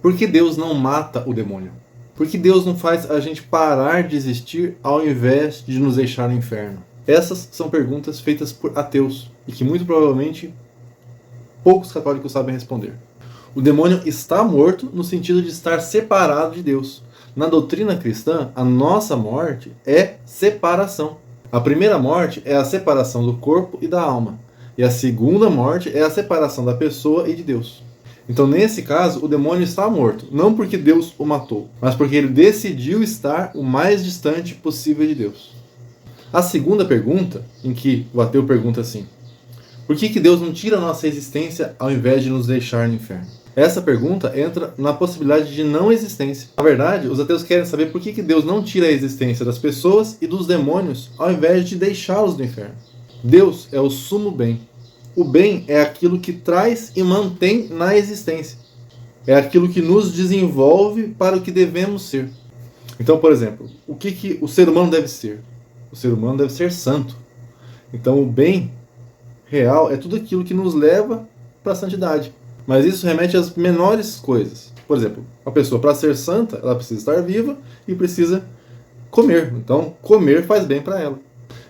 Por que Deus não mata o demônio? Por que Deus não faz a gente parar de existir ao invés de nos deixar no inferno? Essas são perguntas feitas por ateus e que muito provavelmente poucos católicos sabem responder. O demônio está morto no sentido de estar separado de Deus. Na doutrina cristã, a nossa morte é separação. A primeira morte é a separação do corpo e da alma. E a segunda morte é a separação da pessoa e de Deus. Então, nesse caso, o demônio está morto, não porque Deus o matou, mas porque ele decidiu estar o mais distante possível de Deus. A segunda pergunta, em que o ateu pergunta assim: por que Deus não tira a nossa existência ao invés de nos deixar no inferno? Essa pergunta entra na possibilidade de não existência. Na verdade, os ateus querem saber por que Deus não tira a existência das pessoas e dos demônios ao invés de deixá-los no inferno. Deus é o sumo bem. O bem é aquilo que traz e mantém na existência. É aquilo que nos desenvolve para o que devemos ser. Então, por exemplo, o que o ser humano deve ser? O ser humano deve ser santo. Então, o bem real é tudo aquilo que nos leva para a santidade. Mas isso remete às menores coisas. Por exemplo, a pessoa, para ser santa, ela precisa estar viva e precisa comer. Então, comer faz bem para ela.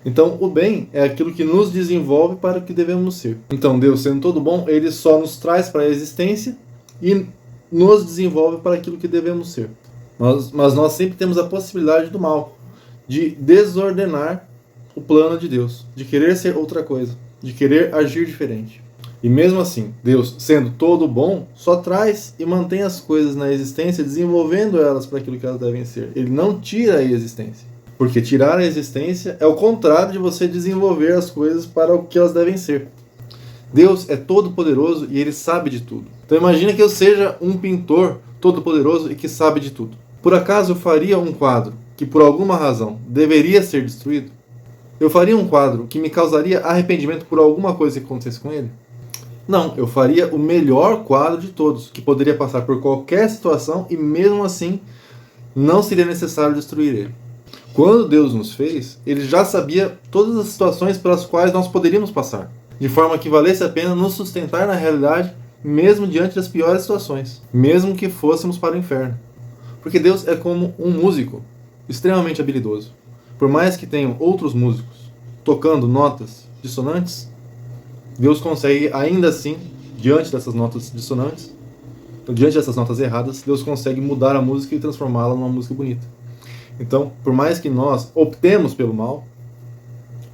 Então, o bem é aquilo que nos desenvolve para o que devemos ser. Então, Deus, sendo todo bom, ele só nos traz para a existência e nos desenvolve para aquilo que devemos ser. Mas nós sempre temos a possibilidade do mal, de desordenar o plano de Deus, de querer ser outra coisa, de querer agir diferente. E mesmo assim, Deus, sendo todo bom, só traz e mantém as coisas na existência, desenvolvendo elas para aquilo que elas devem ser. Ele não tira a existência. Porque tirar a existência é o contrário de você desenvolver as coisas para o que elas devem ser. Deus é todo poderoso e ele sabe de tudo. Então imagina que eu seja um pintor todo poderoso e que sabe de tudo. Por acaso eu faria um quadro que por alguma razão deveria ser destruído? Eu faria um quadro que me causaria arrependimento por alguma coisa que acontecesse com ele? Não, eu faria o melhor quadro de todos, que poderia passar por qualquer situação e mesmo assim não seria necessário destruir ele. Quando Deus nos fez, ele já sabia todas as situações pelas quais nós poderíamos passar, de forma que valesse a pena nos sustentar na realidade, mesmo diante das piores situações, mesmo que fôssemos para o inferno. Porque Deus é como um músico extremamente habilidoso. Por mais que tenham outros músicos tocando notas dissonantes, Deus consegue ainda assim, diante dessas notas dissonantes, diante dessas notas erradas, Deus consegue mudar a música e transformá-la numa música bonita. Então, por mais que nós optemos pelo mal,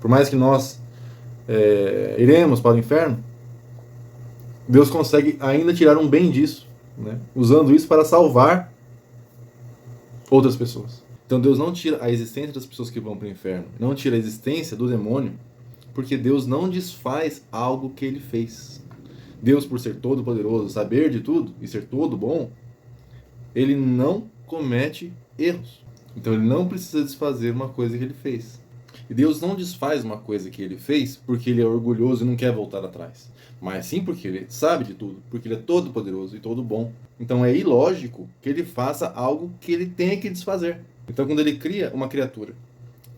por mais que nós iremos para o inferno, Deus consegue ainda tirar um bem disso, né? Usando isso para salvar outras pessoas. Então Deus não tira a existência das pessoas que vão para o inferno, não tira a existência do demônio, porque Deus não desfaz algo que ele fez. Deus, por ser todo poderoso, saber de tudo e ser todo bom, ele não comete erros. Então ele não precisa desfazer uma coisa que ele fez. E Deus não desfaz uma coisa que ele fez porque ele é orgulhoso e não quer voltar atrás. Mas sim porque ele sabe de tudo, porque ele é todo poderoso e todo bom. Então é ilógico que ele faça algo que ele tenha que desfazer. Então quando ele cria uma criatura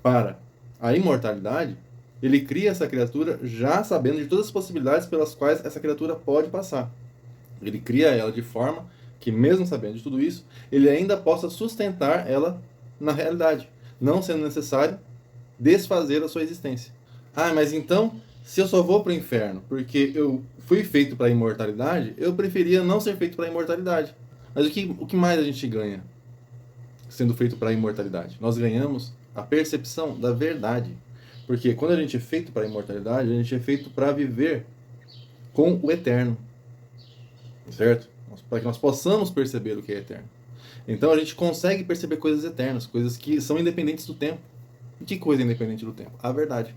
para a imortalidade, ele cria essa criatura já sabendo de todas as possibilidades pelas quais essa criatura pode passar. Ele cria ela de forma que, mesmo sabendo de tudo isso, ele ainda possa sustentar ela na realidade, não sendo necessário desfazer a sua existência. Ah, mas então, se eu só vou para o inferno porque eu fui feito para a imortalidade, eu preferia não ser feito para a imortalidade. Mas o que mais a gente ganha sendo feito para a imortalidade? Nós ganhamos a percepção da verdade. Porque quando a gente é feito para a imortalidade, a gente é feito para viver com o eterno. Certo? Para que nós possamos perceber o que é eterno. Então a gente consegue perceber coisas eternas, coisas que são independentes do tempo. E que coisa é independente do tempo? A verdade.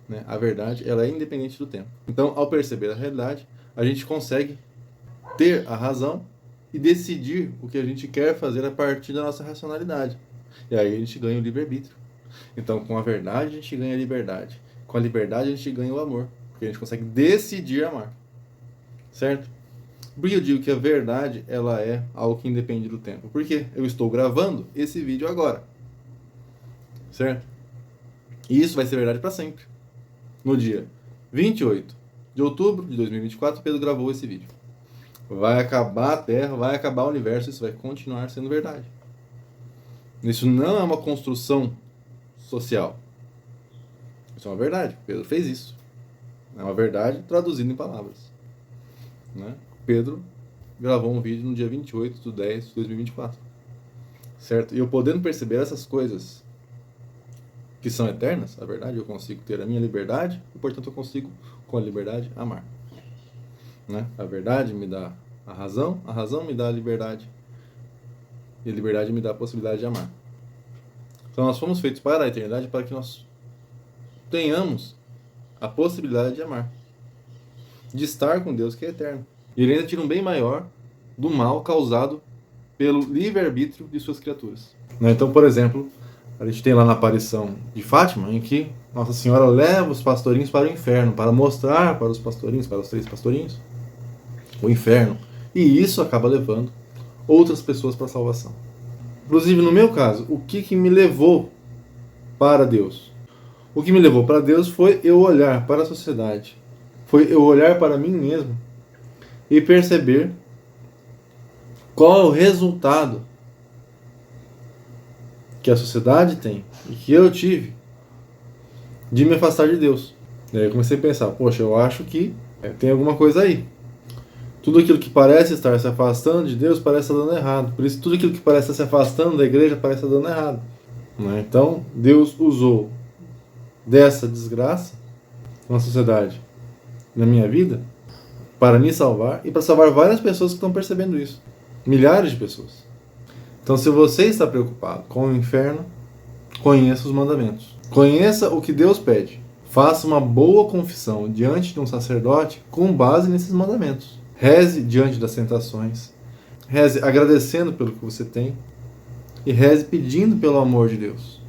Né? A verdade, ela é independente do tempo. Então, ao perceber a realidade, a gente consegue ter a razão e decidir o que a gente quer fazer a partir da nossa racionalidade. E aí a gente ganha o livre-arbítrio. Então, com a verdade, a gente ganha a liberdade. Com a liberdade, a gente ganha o amor. Porque a gente consegue decidir amar. Certo? Por que eu digo que a verdade ela é algo que independe do tempo? Porque eu estou gravando esse vídeo agora. Certo? E isso vai ser verdade para sempre. No dia 28 de outubro de 2024, Pedro gravou esse vídeo. vai acabar a Terra, vai acabar o universo, isso vai continuar sendo verdade. Isso não é uma construção social. Isso é uma verdade. Pedro fez isso. É uma verdade traduzida em palavras. Né? Pedro gravou um vídeo no dia 28/10/2024. Certo? E eu podendo perceber essas coisas que são eternas, a verdade, eu consigo ter a minha liberdade e, portanto, eu consigo, com a liberdade, amar. Né? A verdade me dá a razão me dá a liberdade, e a liberdade me dá a possibilidade de amar. Então nós fomos feitos para a eternidade, para que nós tenhamos a possibilidade de amar, de estar com Deus que é eterno. E ele ainda tira um bem maior do mal causado pelo livre-arbítrio de suas criaturas. Então, por exemplo, a gente tem lá na aparição de Fátima, em que Nossa Senhora leva os pastorinhos para o inferno, para mostrar para os pastorinhos, para os 3 pastorinhos, o inferno. E isso acaba levando outras pessoas para a salvação. Inclusive, no meu caso, o que me levou para Deus? O que me levou para Deus foi eu olhar para a sociedade, foi eu olhar para mim mesmo e perceber qual é o resultado que a sociedade tem e que eu tive de me afastar de Deus. E aí eu comecei a pensar, poxa, eu acho que tem alguma coisa aí. Tudo aquilo que parece estar se afastando de Deus parece estar dando errado. Por isso, tudo aquilo que parece estar se afastando da igreja parece estar dando errado. Então, Deus usou dessa desgraça na sociedade, na minha vida, para me salvar e para salvar várias pessoas que estão percebendo isso. Milhares de pessoas. Então, se você está preocupado com o inferno, conheça os mandamentos. Conheça o que Deus pede. Faça uma boa confissão diante de um sacerdote com base nesses mandamentos. Reze diante das tentações. Reze agradecendo pelo que você tem. E reze pedindo pelo amor de Deus.